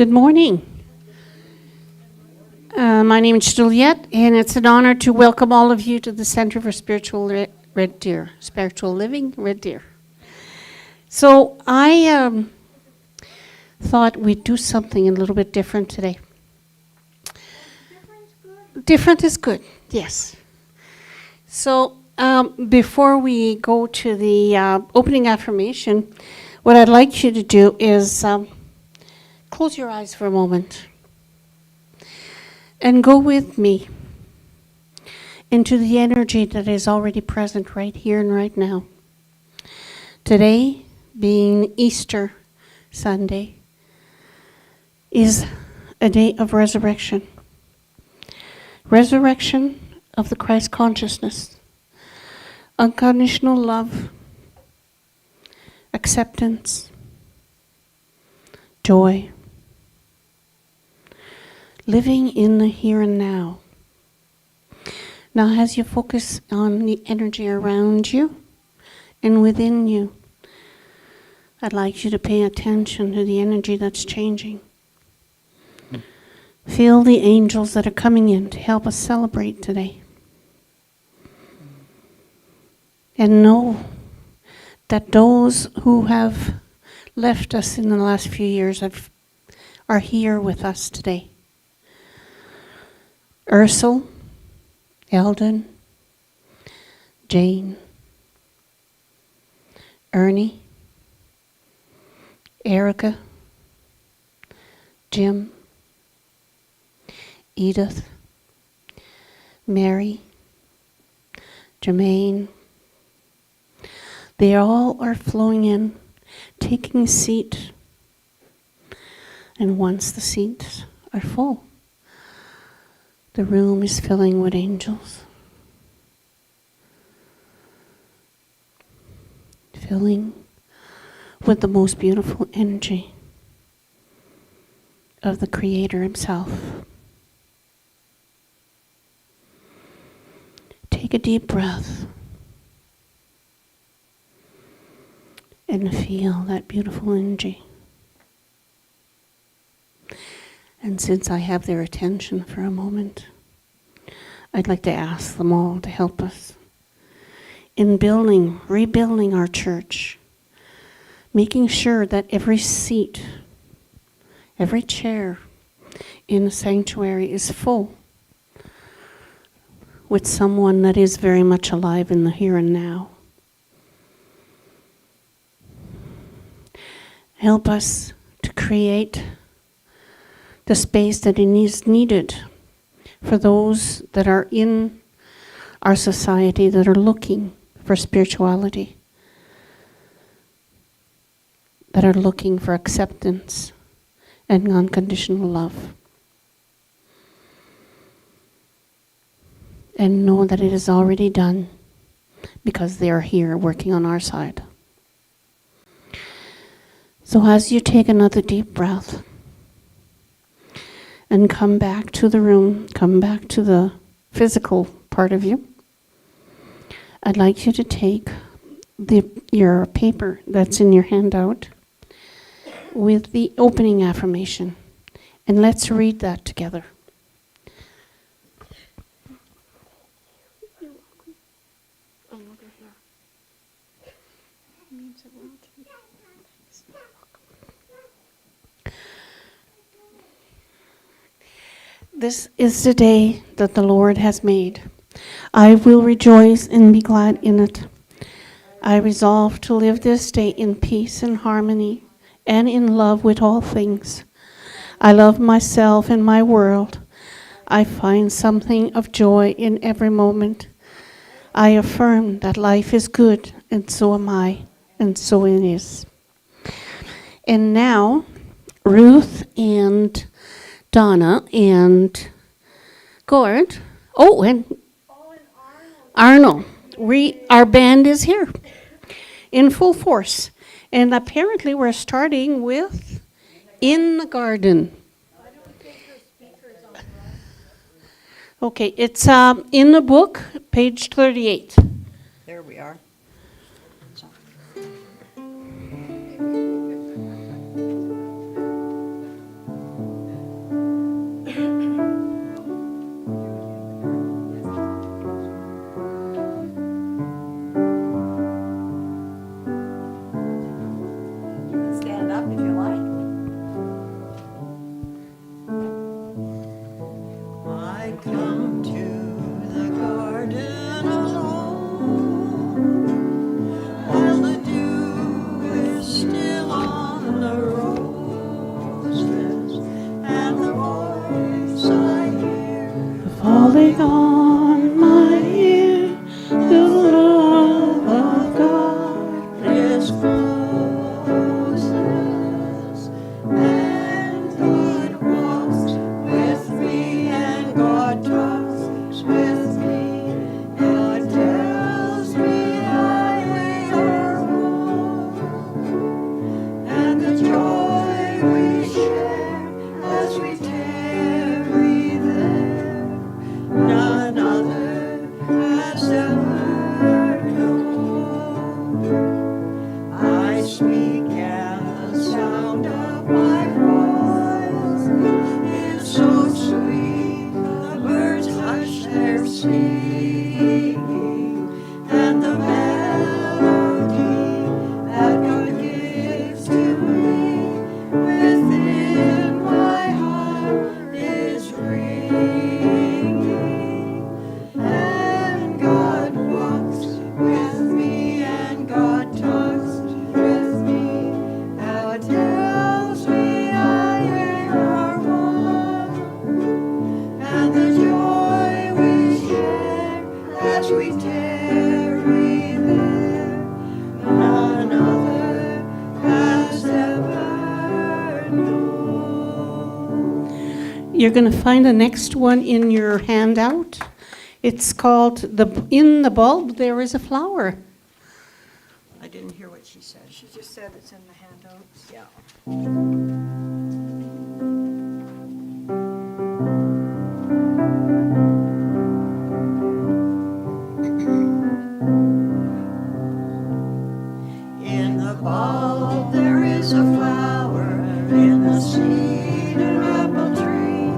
Good morning. My name is Juliette, and it's an honor to welcome all of you to the Center for Red Deer, Spiritual Living, Red Deer. So I thought we'd do something a little bit different today. Different is good, yes. So before we go to the opening affirmation, what I'd like you to do is close your eyes for a moment and go with me into the energy that is already present right here and right now. Today, being Easter Sunday, is a day of resurrection. Resurrection of the Christ consciousness, unconditional love, acceptance, joy, living in the here and now. Now, as you focus on the energy around you and within you, I'd like you to pay attention to the energy that's changing. Feel the angels that are coming in to help us celebrate today. And know that those who have left us in the last few years are here with us today. Ursel, Eldon, Jane, Ernie, Erica, Jim, Edith, Mary, Jermaine. They all are flowing in, taking a seat. And once the seats are full, the room is filling with angels. Filling with the most beautiful energy of the Creator Himself. Take a deep breath and feel that beautiful energy. And since I have their attention for a moment, I'd like to ask them all to help us in rebuilding our church, making sure that every seat, every chair in the sanctuary is full with someone that is very much alive in the here and now. Help us to create the space that is needed for those that are in our society that are looking for spirituality, that are looking for acceptance and unconditional love. And know that it is already done because they are here working on our side. So as you take another deep breath and come back to the room, come back to the physical part of you, I'd like you to take your paper that's in your handout with the opening affirmation, and let's read that together. This is the day that the Lord has made. I will rejoice and be glad in it. I resolve to live this day in peace and harmony and in love with all things. I love myself and my world. I find something of joy in every moment. I affirm that life is good, and so am I, and so it is. And now, Ruth and Donna and Gord. Oh, and Arnold. Our band is here in full force. And apparently we're starting with In the Garden. Okay, it's in the book, page 38. There we are. we share as we tarry there. None other has ever known. I speak and the sound of my voice is so sweet. The birds hush their singing, and the melody that God gives to me within my heart is ringing. And God walks with me, and God talks with me. God tells me I are one, and the joy we share as we tarry there, none other has ever known. You're going to find the next one in your handout. It's called In the Bulb There Is a Flower. I didn't hear what she said. She just said it's in the handouts. Yeah. In the bulb there is a flower, in the seed an apple tree,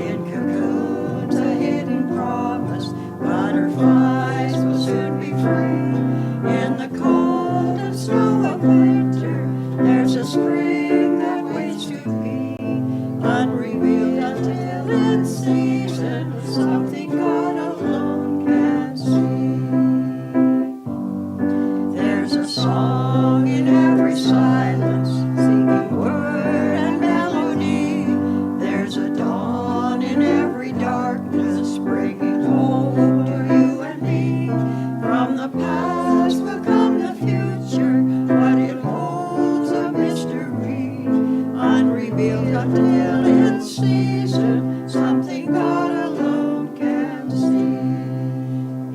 in cocoons a hidden promise, butterflies will soon be free. In the cold and snow of winter, there's a spring that waits to be unrevealed until its season, something God alone can see. There's a song in every silence, singing word and melody. There's a dawn in every darkness, bringing hope to you and me. From the past will come the future, but it holds a mystery, unrevealed until its season, something God alone can see.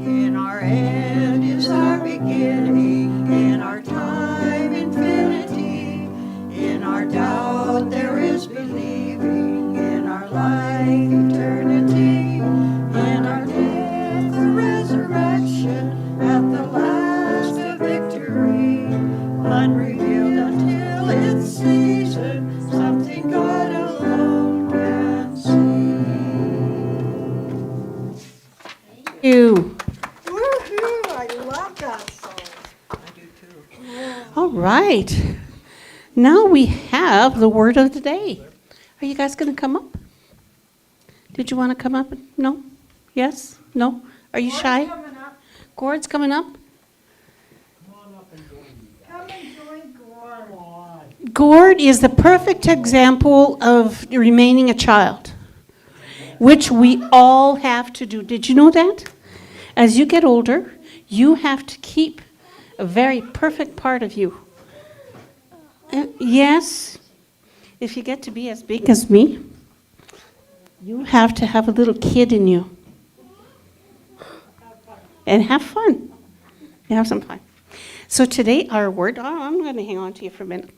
In our end is our beginning, in our time infinity. In our doubt there is believing, in our life eternity. In our death the resurrection, at the last a victory, unrevealed until its season, something God alone can see. You. Woohoo! I love that song. I do too. All right. Now we have the word of the day. Are you guys going to come up? Did you want to come up? No? Yes? No? Are you shy? Coming up. Gord's coming up? Come and join Gord. Gord is the perfect example of remaining a child, which we all have to do. Did you know that? As you get older, you have to keep a very perfect part of you. Yes, if you get to be as big as me, you have to have a little kid in you. And have fun. You have some fun. So today our word, I'm going to hang on to you for a minute.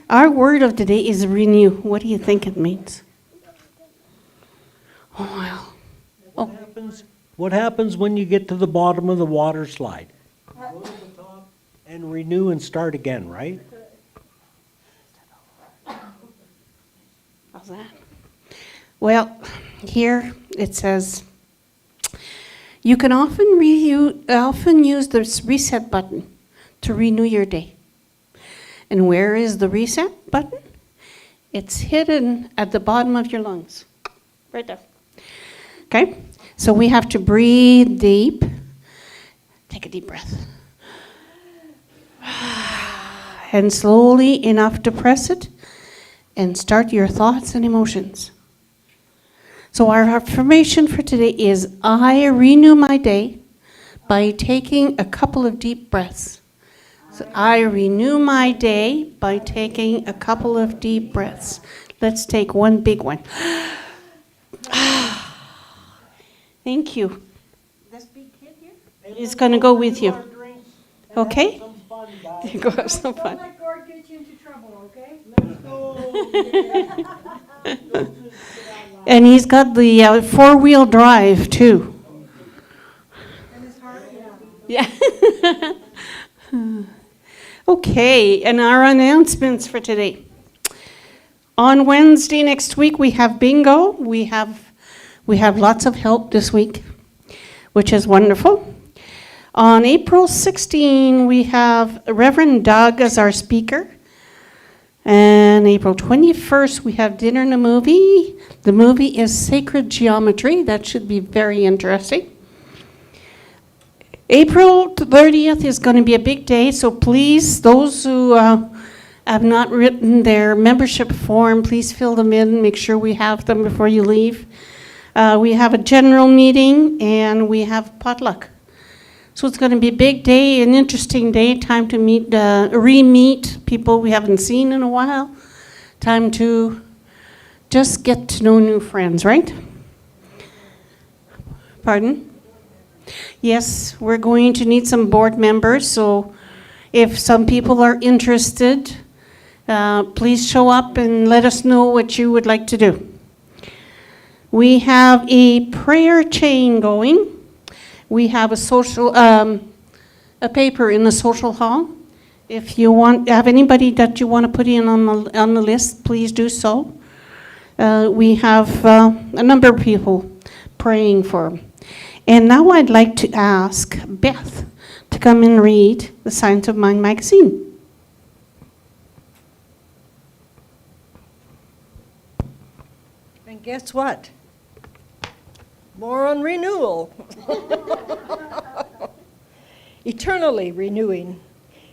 Our word of today is renew. What do you think it means? Oh, well. Oh, What happens when you get to the bottom of the water slide? Go to the top and renew and start again, right? how's that? Well, here it says, you can often use the reset button to renew your day. And where is the reset button? It's hidden at the bottom of your lungs, right there. Okay? So we have to breathe deep. Take a deep breath. And slowly enough to press it and start your thoughts and emotions. So our affirmation for today is, I renew my day by taking a couple of deep breaths. So I renew my day by taking a couple of deep breaths. Let's take one big one. Thank you. This big kid here is going to go with you. Okay? Go have some fun. Don't let Gord get you into trouble, okay? And he's got the four-wheel drive, too. Yeah. Okay, and our announcements for today. On Wednesday next week, we have bingo. We have lots of help this week, which is wonderful. On April 16, we have Reverend Doug as our speaker. And April 21st, we have dinner and a movie. The movie is Sacred Geometry. That should be very interesting. April 30th is going to be a big day, so please, those who have not written their membership form, please fill them in. Make sure we have them before you leave. We have a general meeting, and we have potluck. So it's going to be a big day, an interesting day, time to meet, re-meet people we haven't seen in a while. Time to just get to know new friends, right? Pardon? Yes, we're going to need some board members, so if some people are interested, please show up and let us know what you would like to do. We have a prayer chain going. We have a paper in the social hall. If you have anybody that you want to put in on the list, please do so. We have a number of people praying for them. And now I'd like to ask Beth to come and read the Science of Mind magazine. And guess what? More on renewal. Eternally renewing.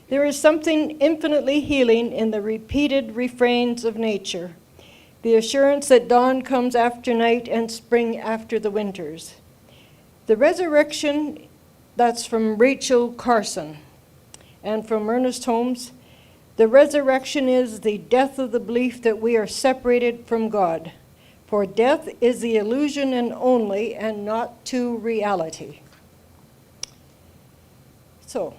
There is something infinitely healing in the repeated refrains of nature. The assurance that dawn comes after night and spring after the winters. The resurrection, that's from Rachel Carson. And from Ernest Holmes, the resurrection is the death of the belief that we are separated from God. For death is the illusion and only, and not to reality. So,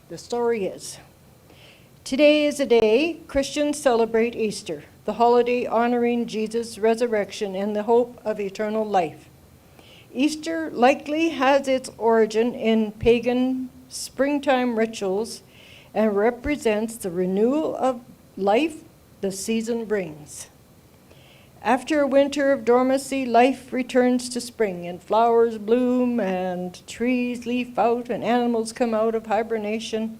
the story is, today is a day Christians celebrate Easter, the holiday honoring Jesus' resurrection and the hope of eternal life. Easter likely has its origin in pagan springtime rituals and represents the renewal of life the season brings. After a winter of dormancy, life returns to spring, and flowers bloom, and trees leaf out, and animals come out of hibernation,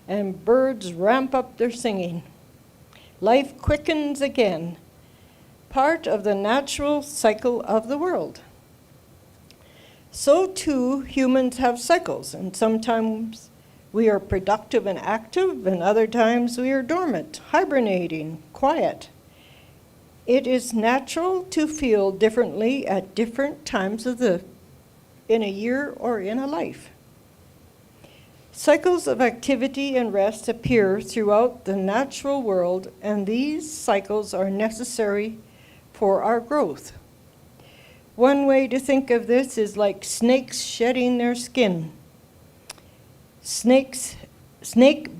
and birds ramp up their singing. Life quickens again, part of the natural cycle of the world. So too, humans have cycles, and sometimes we are productive and active, and other times we are dormant, hibernating, quiet. It is natural to feel differently at different times in a year or in a life. Cycles of activity and rest appear throughout the natural world, and these cycles are necessary for our growth. One way to think of this is like snakes shedding their skin. Snake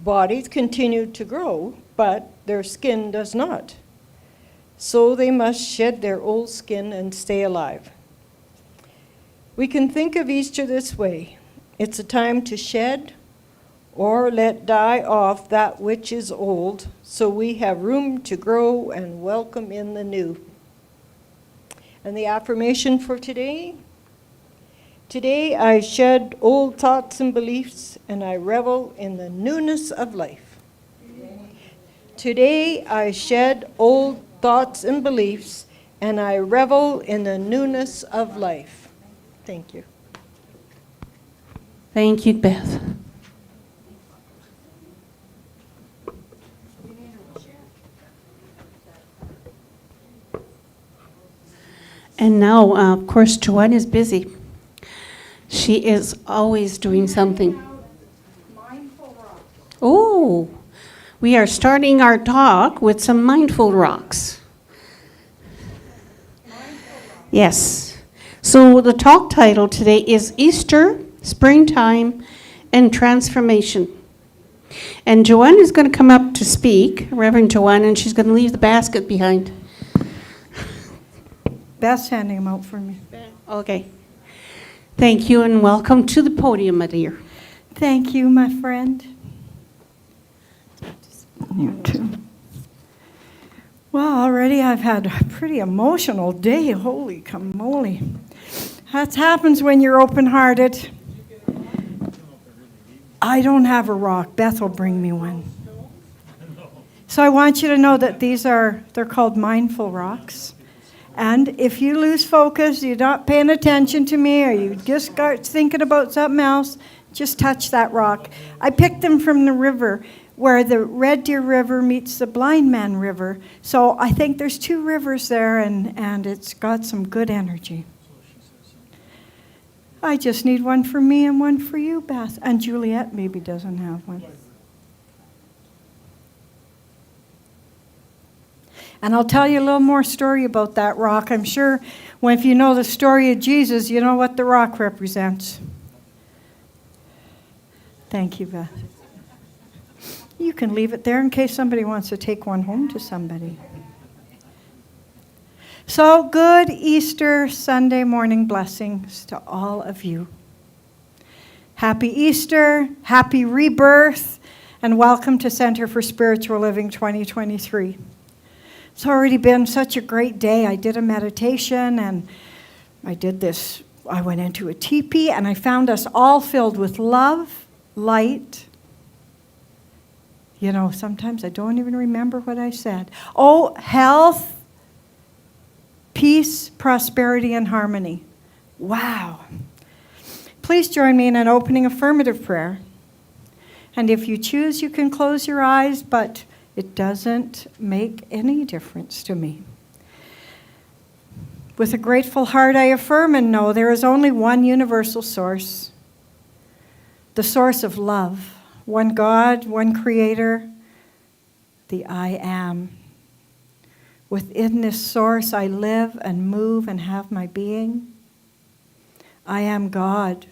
bodies continue to grow, but their skin does not. So they must shed their old skin and stay alive. We can think of Easter this way. It's a time to shed or let die off that which is old, so we have room to grow and welcome in the new. And the affirmation for today? Today I shed old thoughts and beliefs, and I revel in the newness of life. Today I shed old thoughts and beliefs, and I revel in the newness of life. Thank you. Thank you, Beth. And now, of course, Joanne is busy. She is always doing something. Oh, we are starting our talk with some mindful rocks. Yes. So the talk title today is Easter, Springtime, and Transformation. And Joanne is going to come up to speak, Reverend Joanne, and she's going to leave the basket behind. Beth's handing them out for me. Okay. Thank you and welcome to the podium, my dear. Thank you, my friend. You too. Well, already I've had a pretty emotional day. Holy moly. That happens when you're open-hearted. I don't have a rock. Beth will bring me one. So I want you to know that they're called mindful rocks. And if you lose focus, you're not paying attention to me, or you just start thinking about something else, just touch that rock. I picked them from the river where the Red Deer River meets the Blind Man River. So I think there's 2 rivers there, and it's got some good energy. I just need one for me and one for you, Beth. And Juliet maybe doesn't have one. And I'll tell you a little more story about that rock. I'm sure if you know the story of Jesus, you know what the rock represents. Thank you, Beth. You can leave it there in case somebody wants to take one home to somebody. So, good Easter Sunday morning blessings to all of you. Happy Easter, happy rebirth, and welcome to Center for Spiritual Living 2023. It's already been such a great day. I did a meditation, and I went into a teepee, and I found us all filled with love, light. You know, sometimes I don't even remember what I said. Oh, health, peace, prosperity, and harmony. Wow. Please join me in an opening affirmative prayer. And if you choose, you can close your eyes, but it doesn't make any difference to me. With a grateful heart, I affirm and know there is only one universal source, the source of love, one God, one Creator, the I Am. Within this source, I live and move and have my being. I am God,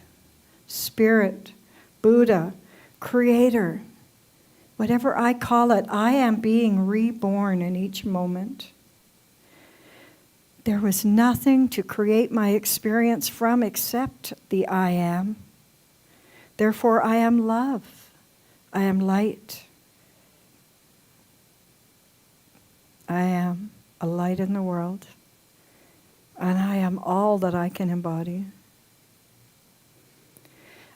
Spirit, Buddha, Creator. Whatever I call it, I am being reborn in each moment. There was nothing to create my experience from except the I am. Therefore, I am love. I am light. I am a light in the world, and I am all that I can embody.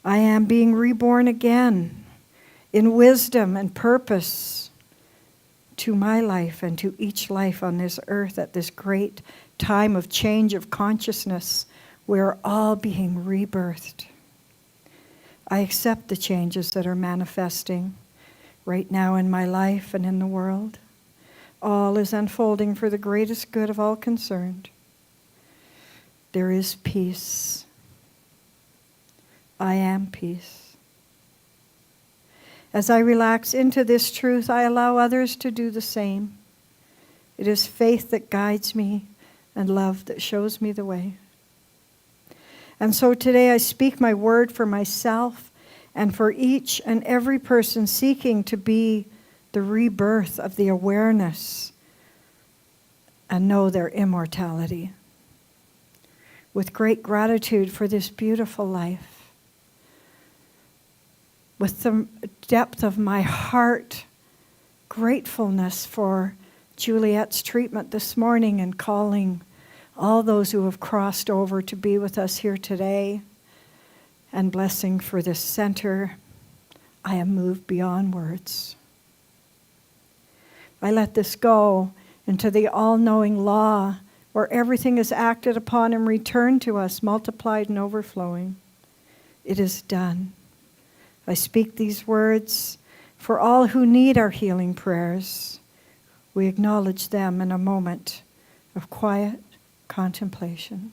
I am being reborn again in wisdom and purpose to my life and to each life on this earth at this great time of change of consciousness. We're all being rebirthed. I accept the changes that are manifesting right now in my life and in the world. All is unfolding for the greatest good of all concerned. There is peace. I am peace. As I relax into this truth, I allow others to do the same. It is faith that guides me and love that shows me the way. And so today I speak my word for myself and for each and every person seeking to be the rebirth of the awareness and know their immortality. With great gratitude for this beautiful life, with the depth of my heart, gratefulness for Juliet's treatment this morning and calling all those who have crossed over to be with us here today, and blessing for this center, I am moved beyond words. I let this go into the all-knowing law where everything is acted upon and returned to us, multiplied and overflowing. It is done. I speak these words for all who need our healing prayers. We acknowledge them in a moment of quiet contemplation.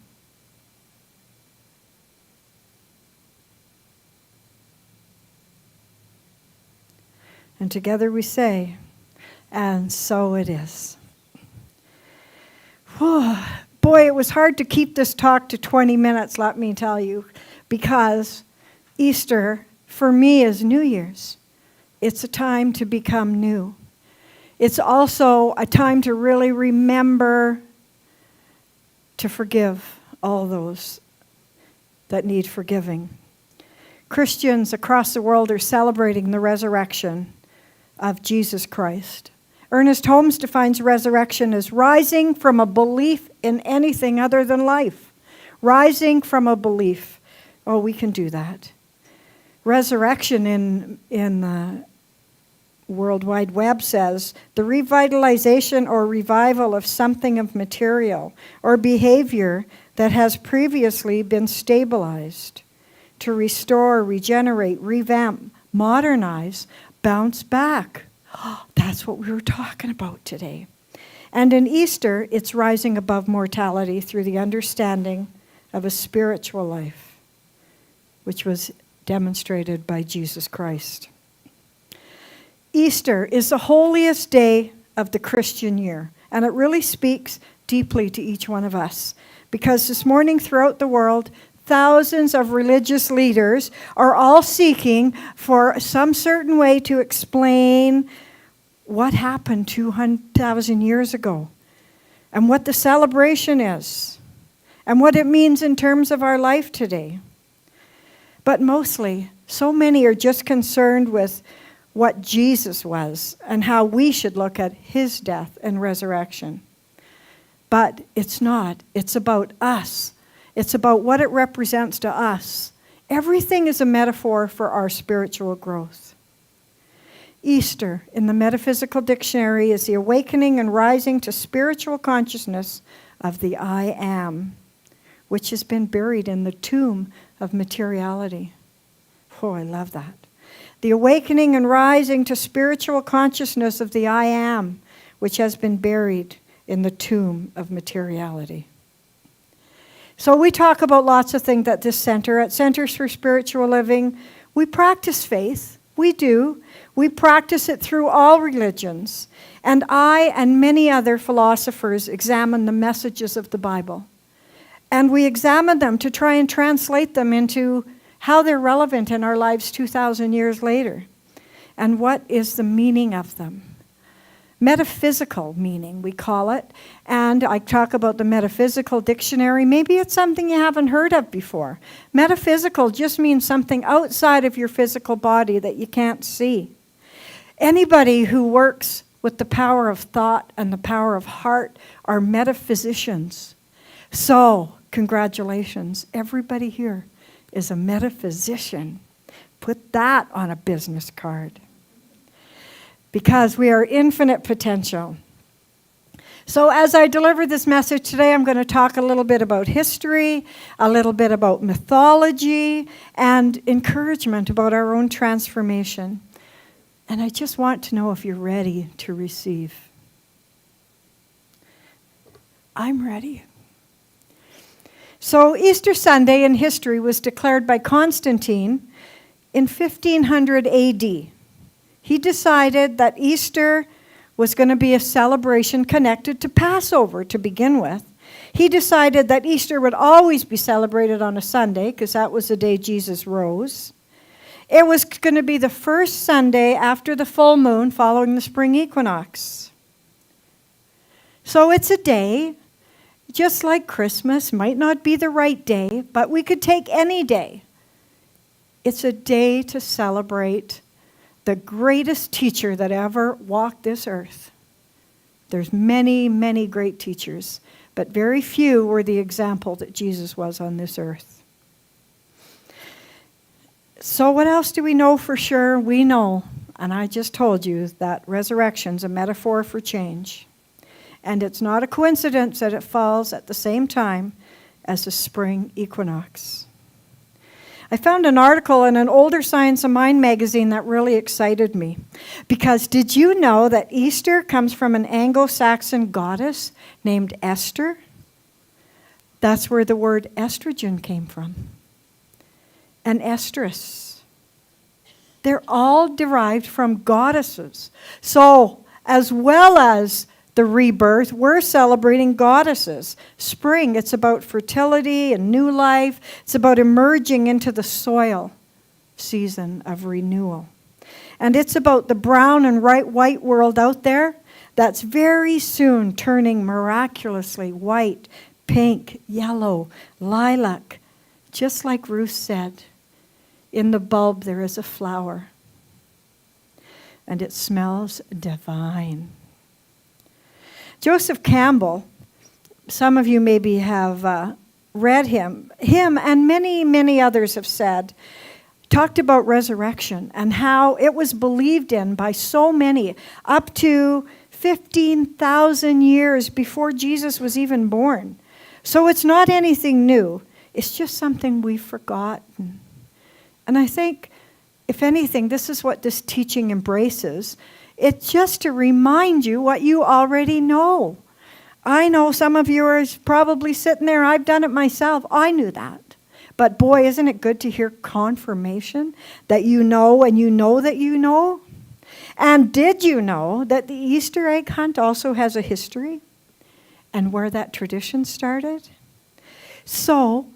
And together we say, and so it is. Whew. Boy, it was hard to keep this talk to 20 minutes, let me tell you, because Easter for me is New Year's. It's a time to become new. It's also a time to really remember to forgive all those that need forgiving. Christians across the world are celebrating the resurrection of Jesus Christ. Ernest Holmes defines resurrection as rising from a belief in anything other than life. Rising from a belief. Oh, we can do that. Resurrection in the World Wide Web says the revitalization or revival of something of material or behavior that has previously been stabilized. To restore, regenerate, revamp, modernize, bounce back. That's what we were talking about today. And in Easter, it's rising above mortality through the understanding of a spiritual life, which was demonstrated by Jesus Christ. Easter is the holiest day of the Christian year, and it really speaks deeply to each one of us, because this morning throughout the world, thousands of religious leaders are all seeking for some certain way to explain what happened 200,000 years ago, and what the celebration is, and what it means in terms of our life today. But mostly, so many are just concerned with what Jesus was and how we should look at his death and resurrection. But it's not. It's about us. It's about what it represents to us. Everything is a metaphor for our spiritual growth. Easter, in the Metaphysical Dictionary, is the awakening and rising to spiritual consciousness of the I Am, which has been buried in the tomb of materiality. Oh, I love that. The awakening and rising to spiritual consciousness of the I Am, which has been buried in the tomb of materiality. So we talk about lots of things at this center. At Centers for Spiritual Living, we practice faith. We do. We practice it through all religions. And I and many other philosophers examine the messages of the Bible. And we examine them to try and translate them into how they're relevant in our lives 2,000 years later. And what is the meaning of them? Metaphysical meaning, we call it. And I talk about the Metaphysical Dictionary. Maybe it's something you haven't heard of before. Metaphysical just means something outside of your physical body that you can't see. Anybody who works with the power of thought and the power of heart are metaphysicians. So, congratulations. Everybody here is a metaphysician. Put that on a business card. Because we are infinite potential. So as I deliver this message today, I'm going to talk a little bit about history, a little bit about mythology, and encouragement about our own transformation. And I just want to know if you're ready to receive. I'm ready. So Easter Sunday in history was declared by Constantine in 1500 AD. He decided that Easter was going to be a celebration connected to Passover to begin with. He decided that Easter would always be celebrated on a Sunday because that was the day Jesus rose. It was going to be the first Sunday after the full moon following the spring equinox. So it's a day, just like Christmas, might not be the right day, but we could take any day. It's a day to celebrate the greatest teacher that ever walked this earth. There's many, many great teachers, but very few were the example that Jesus was on this earth. So what else do we know for sure? We know, and I just told you, that resurrection's a metaphor for change. And it's not a coincidence that it falls at the same time as the spring equinox. I found an article in an older Science of Mind magazine that really excited me. Because did you know that Easter comes from an Anglo-Saxon goddess named Esther? That's where the word estrogen came from. And estrus. They're all derived from goddesses. So, as well as the rebirth, we're celebrating goddesses. Spring, it's about fertility and new life. It's about emerging into the soil season of renewal. And it's about the brown and white world out there that's very soon turning miraculously white, pink, yellow, lilac. Just like Ruth said, in the bulb there is a flower. And it smells divine. Joseph Campbell, some of you maybe have read him. Him and many, many others have said, talked about resurrection and how it was believed in by so many, up to 15,000 years before Jesus was even born. So it's not anything new. It's just something we've forgotten. And I think, if anything, this is what this teaching embraces. It's just to remind you what you already know. I know some of you are probably sitting there, I've done it myself. I knew that. But boy, isn't it good to hear confirmation that you know and you know that you know? And did you know that the Easter egg hunt also has a history and where that tradition started? So,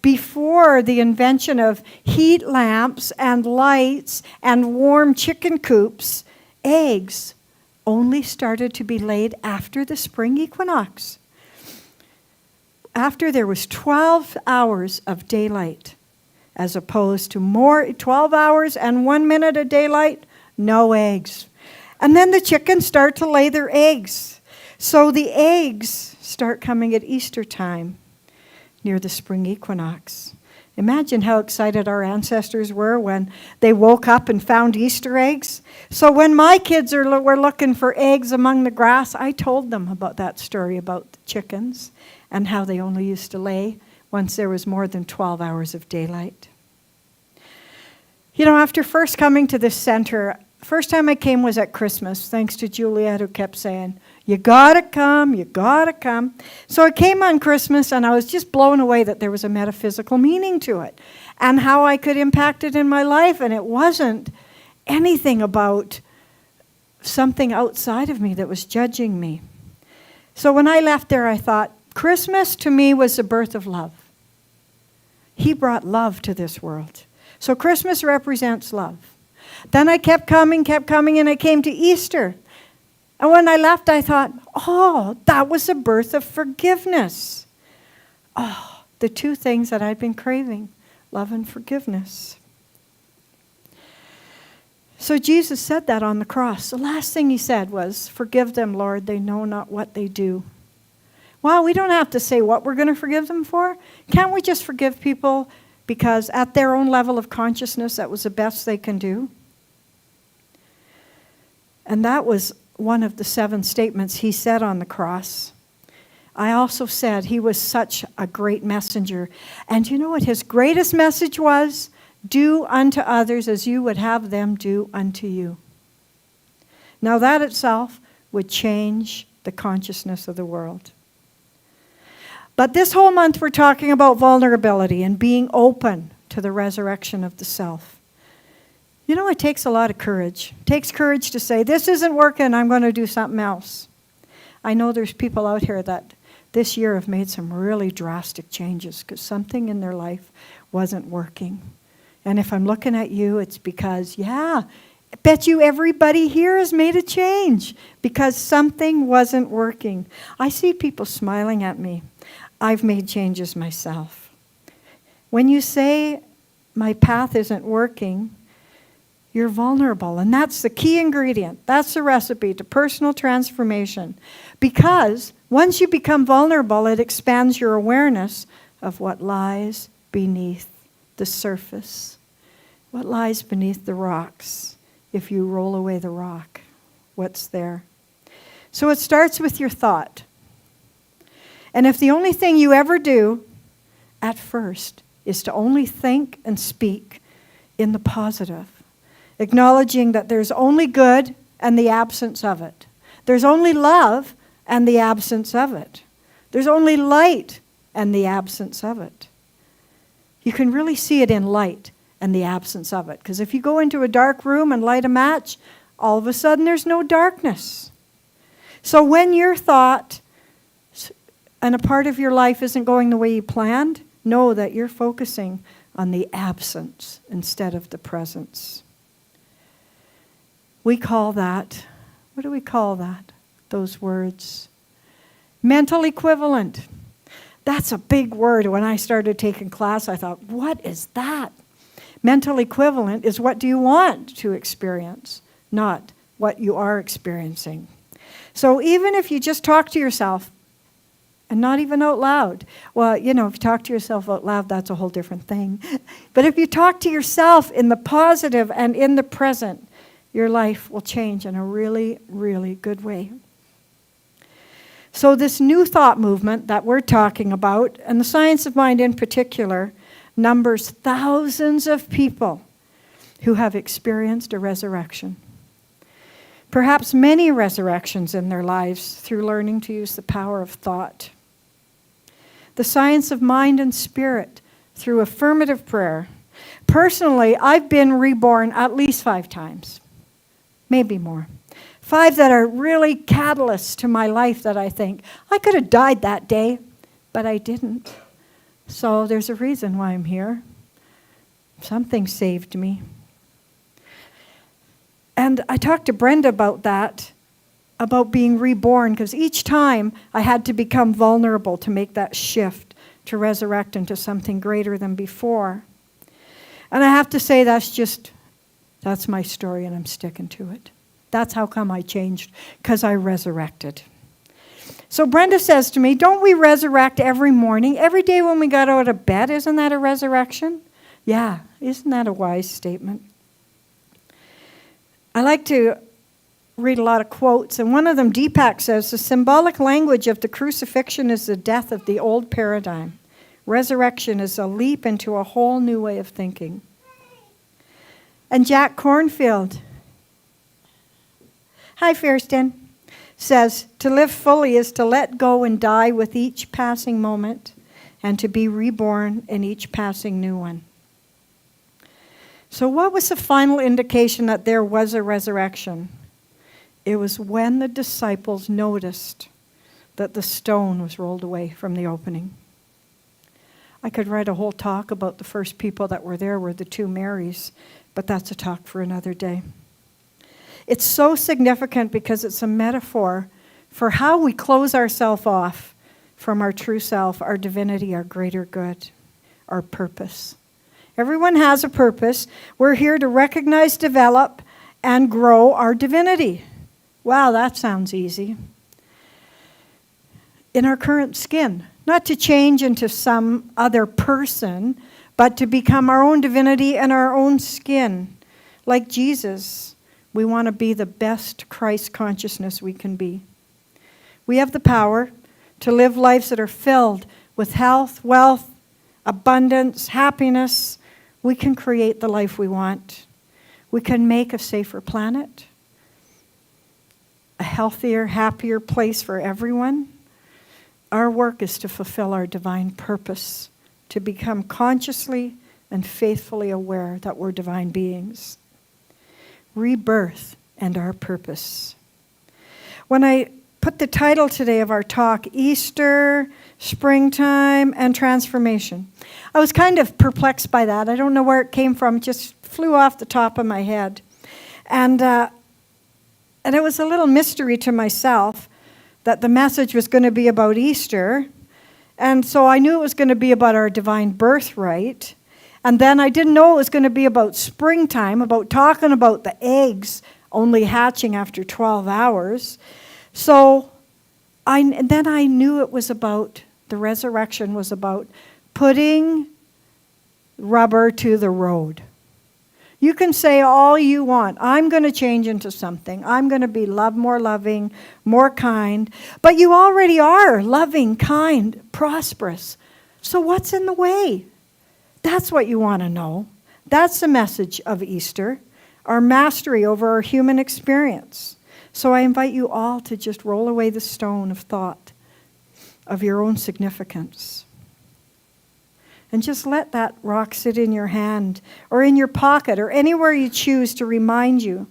before the invention of heat lamps and lights and warm chicken coops, eggs only started to be laid after the spring equinox. After there was 12 hours of daylight, as opposed to more 12 hours and 1 minute of daylight, no eggs. And then the chickens start to lay their eggs. So the eggs start coming at Easter time, near the spring equinox. Imagine how excited our ancestors were when they woke up and found Easter eggs. So when my kids were looking for eggs among the grass, I told them about that story about the chickens and how they only used to lay once there was more than 12 hours of daylight. You know, after first coming to this center, first time I came was at Christmas, thanks to Juliet, who kept saying, you gotta come, you gotta come. So I came on Christmas and I was just blown away that there was a metaphysical meaning to it and how I could impact it in my life. And it wasn't anything about something outside of me that was judging me. So when I left there, I thought, Christmas to me was the birth of love. He brought love to this world. So Christmas represents love. Then I kept coming, and I came to Easter. And when I left, I thought, oh, that was the birth of forgiveness. Oh, the two things that I'd been craving, love and forgiveness. So Jesus said that on the cross. The last thing he said was, forgive them, Lord, they know not what they do. Well, we don't have to say what we're going to forgive them for. Can't we just forgive people because at their own level of consciousness, that was the best they can do? And that was one of the 7 statements he said on the cross. I also said he was such a great messenger. And you know what his greatest message was? Do unto others as you would have them do unto you. Now that itself would change the consciousness of the world. But this whole month we're talking about vulnerability and being open to the resurrection of the self. You know, it takes a lot of courage. It takes courage to say, this isn't working, I'm going to do something else. I know there's people out here that this year have made some really drastic changes because something in their life wasn't working. And if I'm looking at you, it's because, I bet you everybody here has made a change because something wasn't working. I see people smiling at me. I've made changes myself. When you say, my path isn't working, you're vulnerable. And that's the key ingredient. That's the recipe to personal transformation. Because once you become vulnerable, it expands your awareness of what lies beneath the surface. What lies beneath the rocks? If you roll away the rock, what's there? So it starts with your thought. And if the only thing you ever do at first is to only think and speak in the positive, acknowledging that there's only good and the absence of it. There's only love and the absence of it. There's only light and the absence of it. You can really see it in light and the absence of it. Because if you go into a dark room and light a match, all of a sudden there's no darkness. So when your thought and a part of your life isn't going the way you planned, know that you're focusing on the absence instead of the presence. We call that, what do we call that? Those words. Mental equivalent. That's a big word. When I started taking class, I thought, what is that? Mental equivalent is what do you want to experience, not what you are experiencing. So even if you just talk to yourself, and not even out loud. Well, if you talk to yourself out loud, that's a whole different thing. But if you talk to yourself in the positive and in the present, your life will change in a really, really good way. So this new thought movement that we're talking about, and the science of mind in particular, numbers thousands of people who have experienced a resurrection. Perhaps many resurrections in their lives through learning to use the power of thought. The science of mind and spirit through affirmative prayer. Personally, I've been reborn at least 5 times, maybe more. 5 that are really catalysts to my life that I think, I could have died that day, but I didn't. So there's a reason why I'm here. Something saved me. And I talked to Brenda about that, about being reborn, because each time I had to become vulnerable to make that shift, to resurrect into something greater than before. And I have to say that's my story, and I'm sticking to it. That's how come I changed, because I resurrected. So Brenda says to me, don't we resurrect every morning, every day when we got out of bed? Isn't that a resurrection? Yeah, isn't that a wise statement? I like to read a lot of quotes, and one of them, Deepak says, the symbolic language of the crucifixion is the death of the old paradigm. Resurrection is a leap into a whole new way of thinking. And Jack Cornfield, hi, Fairston, says, to live fully is to let go and die with each passing moment and to be reborn in each passing new one. So what was the final indication that there was a resurrection? It was when the disciples noticed that the stone was rolled away from the opening. I could write a whole talk about the first people that were there were the 2 Marys, but that's a talk for another day. It's so significant because it's a metaphor for how we close ourselves off from our true self, our divinity, our greater good, our purpose. Everyone has a purpose. We're here to recognize, develop, and grow our divinity. Wow, that sounds easy. In our current skin. Not to change into some other person, but to become our own divinity in our own skin. Like Jesus, we want to be the best Christ consciousness we can be. We have the power to live lives that are filled with health, wealth, abundance, happiness. We can create the life we want. We can make a safer planet, a healthier, happier place for everyone. Our work is to fulfill our divine purpose, to become consciously and faithfully aware that we're divine beings. Rebirth and our purpose. When I put the title today of our talk, Easter, Springtime, and Transformation, I was kind of perplexed by that. I don't know where it came from. It just flew off the top of my head. And it was a little mystery to myself that the message was going to be about Easter. And so I knew it was going to be about our divine birthright. And then I didn't know it was going to be about springtime, about talking about the eggs only hatching after 12 hours. So then I knew it was about, the resurrection was about putting rubber to the road. You can say all you want. I'm going to change into something. I'm going to be more loving, more kind. But you already are loving, kind, prosperous. So what's in the way? That's what you want to know. That's the message of Easter, our mastery over our human experience. So I invite you all to just roll away the stone of thought of your own significance. And just let that rock sit in your hand or in your pocket or anywhere you choose to remind you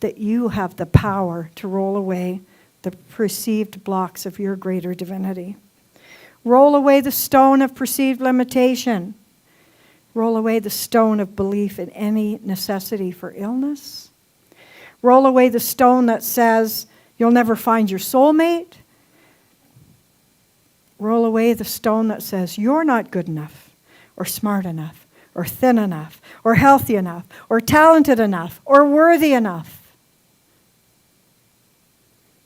that you have the power to roll away the perceived blocks of your greater divinity. Roll away the stone of perceived limitation. Roll away the stone of belief in any necessity for illness. Roll away the stone that says you'll never find your soulmate. Roll away the stone that says you're not good enough, or smart enough, or thin enough, or healthy enough, or talented enough, or worthy enough.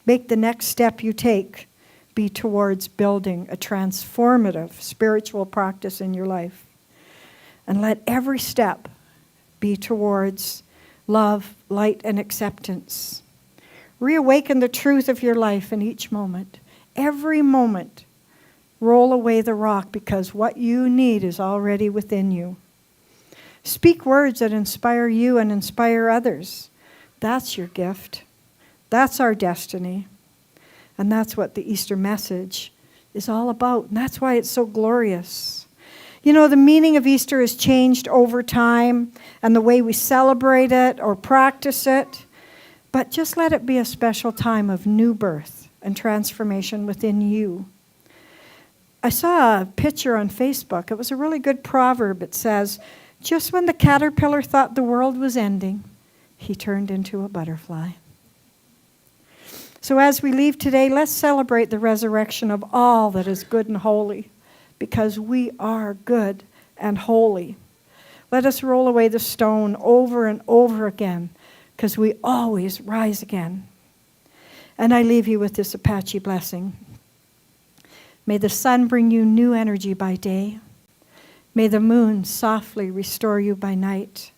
Make the next step you take be towards building a transformative spiritual practice in your life. And let every step be towards love, light, and acceptance. Reawaken the truth of your life in each moment. Every moment, roll away the rock because what you need is already within you. Speak words that inspire you and inspire others. That's your gift. That's our destiny. And that's what the Easter message is all about. And that's why it's so glorious. You know, the meaning of Easter has changed over time and the way we celebrate it or practice it. But just let it be a special time of new birth and transformation within you. I saw a picture on Facebook. It was a really good proverb. It says, just when the caterpillar thought the world was ending, he turned into a butterfly. So as we leave today, let's celebrate the resurrection of all that is good and holy, because we are good and holy. Let us roll away the stone over and over again, because we always rise again. And I leave you with this Apache blessing. May the sun bring you new energy by day. May the moon softly restore you by night.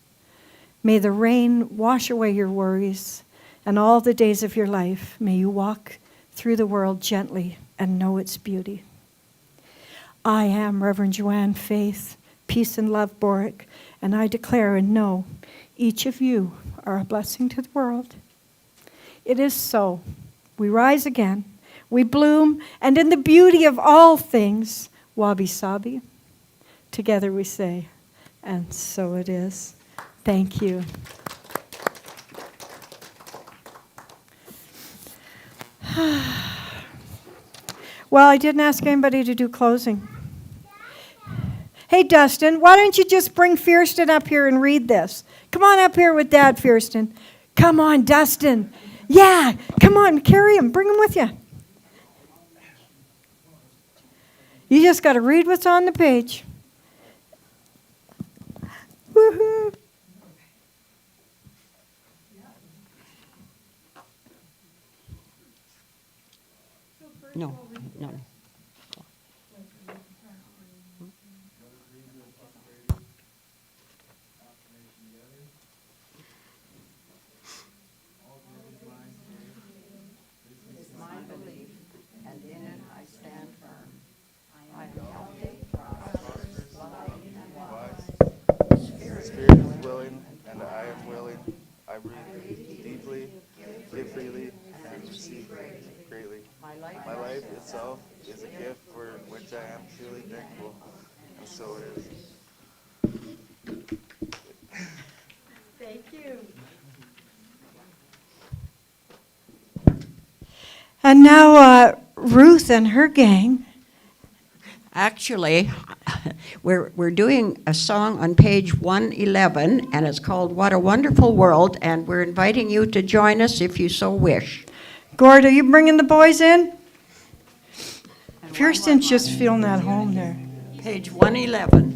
May the rain wash away your worries. And all the days of your life, may you walk through the world gently and know its beauty. I am Reverend Joanne Faith, Peace and Love Boruck, and I declare and know each of you are a blessing to the world. It is so. We rise again, we bloom, and in the beauty of all things, wabi sabi. Together we say, and so it is. Thank you. Well, I didn't ask anybody to do closing. Hey, Dustin, why don't you just bring Fiersten up here and read this? Come on up here with Dad, Fiersten. Come on, Dustin. Yeah, come on, carry him. Bring him with you. You just got to read what's on the page. Woohoo. No. Is my belief, and in it I stand firm. I am healthy, prosperous, loving, and wise. The Spirit is willing, and I am willing. I breathe deeply, give freely, and receive greatly. My life itself is a gift for which I am truly thankful, and so it is. Thank you. And now Ruth and her gang. Actually, we're doing a song on page 111, and it's called What a Wonderful World, and we're inviting you to join us if you so wish. Gord, are you bringing the boys in? Fiersten's just feeling at home there. Page 111.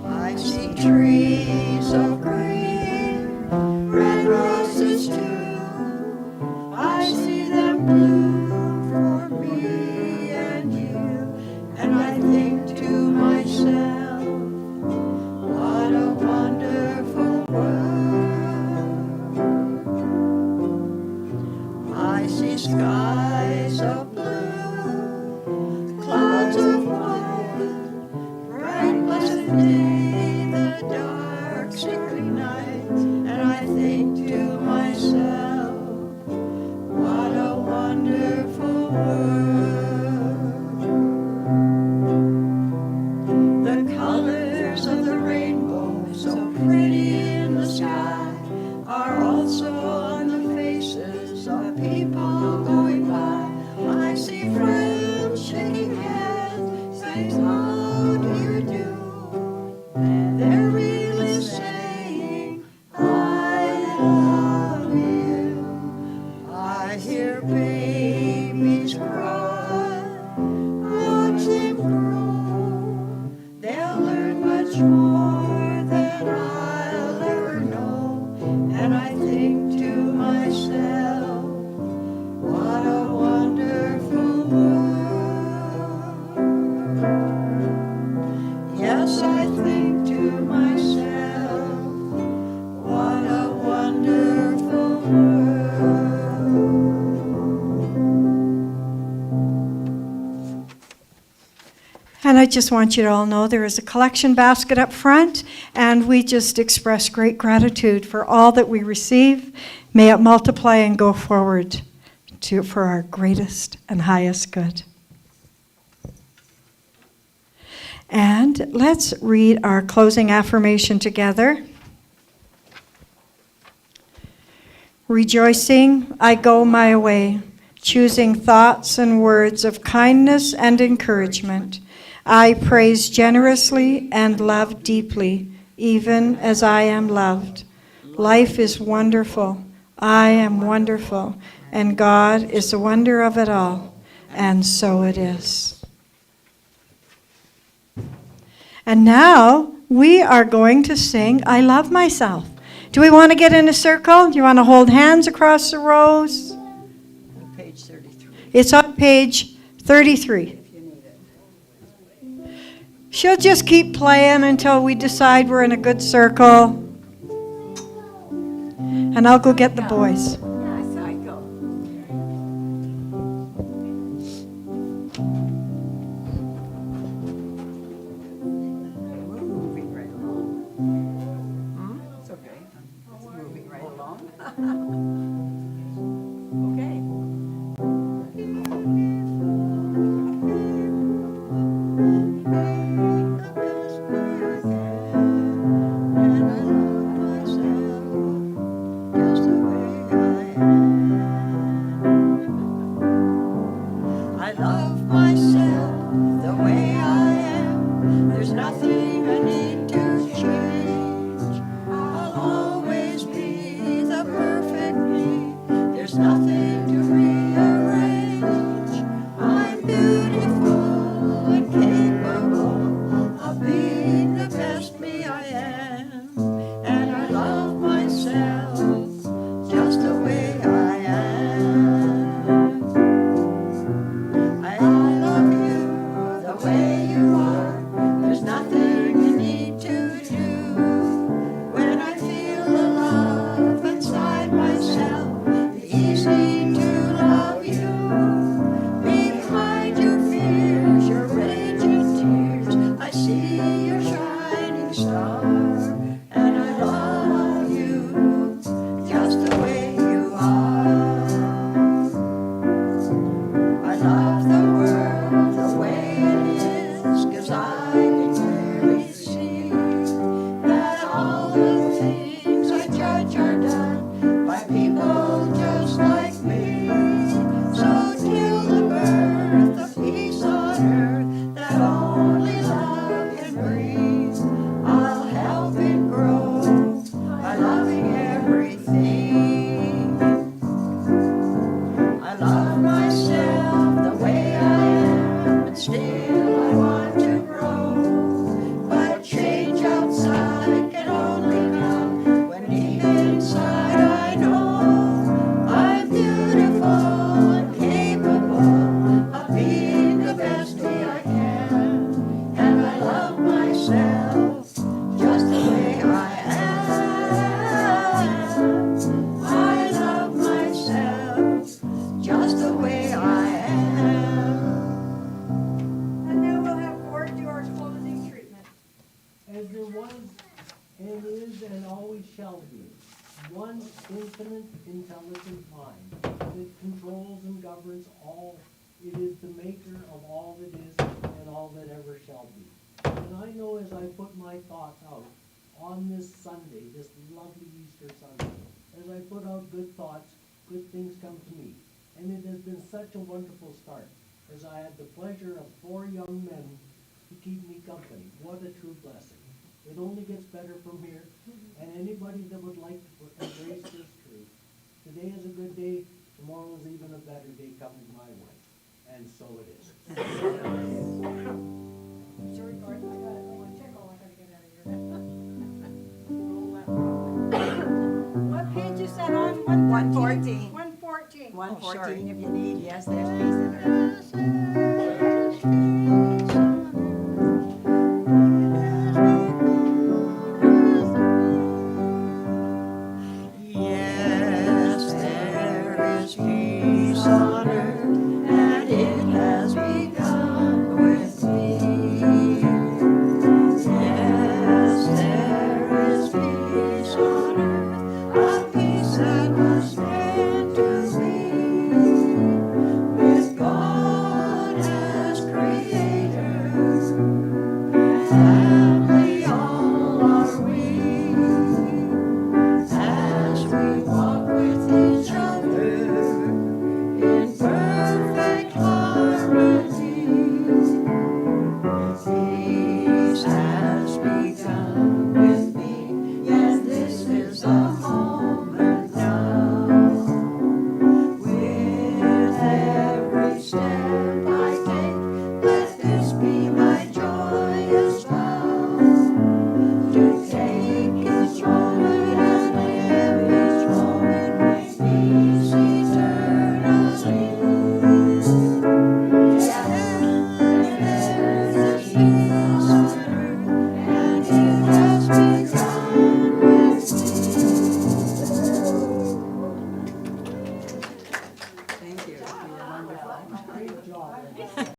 I see trees of green, red roses too. I see them bloom for me and you, and I think to myself, Yes, I think to myself, what a wonderful world. And I just want you to all know there is a collection basket up front, and we just express great gratitude for all that we receive. May it multiply and go forward for our greatest and highest good. And let's read our closing affirmation together. Rejoicing, I go my way, choosing thoughts and words of kindness and encouragement. I praise generously and love deeply, even as I am loved. Life is wonderful. I am wonderful, and God is the wonder of it all, and so it is. And now we are going to sing I Love Myself. Do we want to get in a circle? Do you want to hold hands across the rows? Page 33. It's on page 33. She'll just keep playing until we decide we're in a good circle. And I'll go get the boys. Moving right along. It's okay. It's moving right along. Okay. I love myself the way I am. There's nothing I need to change. I'll always be the perfect me. There's nothing to rearrange. I'm beautiful and capable of being the best me I am. And I love myself just the way I am. I love you the way you are. There's nothing you need to do. When I feel the love inside myself, it's easy to love you. Behind your fears, your raging tears, I see your shining star. And I love you just the way you are. I love the world the way it is, 'cause I can clearly see that all the things I judge are done by people just like me. So till the birth of peace on earth that only love can bring, I'll help it grow by loving everything. I love myself the way I am, but still I want to grow. But change outside can only come when deep inside I know I'm beautiful and capable of being the best me I can. And I love myself just the way I am. I love myself just the way I am. And now we'll have Boruck do our closing treatment. As there was, and is, and always shall be, one infinite, intelligent mind that controls and governs all. It is the maker of all that is and all that ever shall be. And I know as I put my thoughts out on this Sunday, this lovely Easter Sunday, as I put out good thoughts, good things come to me. And it has been such a wonderful start, as I had the pleasure of 4 young men to keep me company. What a true blessing. It only gets better from here, and anybody that would like to embrace this truth, today is a good day, tomorrow is even a better day coming my way. And so it is. Sorry, Gordon, I got it. I want to check all I gotta get out of here. What page is that on? 114. 114. 114 if you need, yes, there's pieces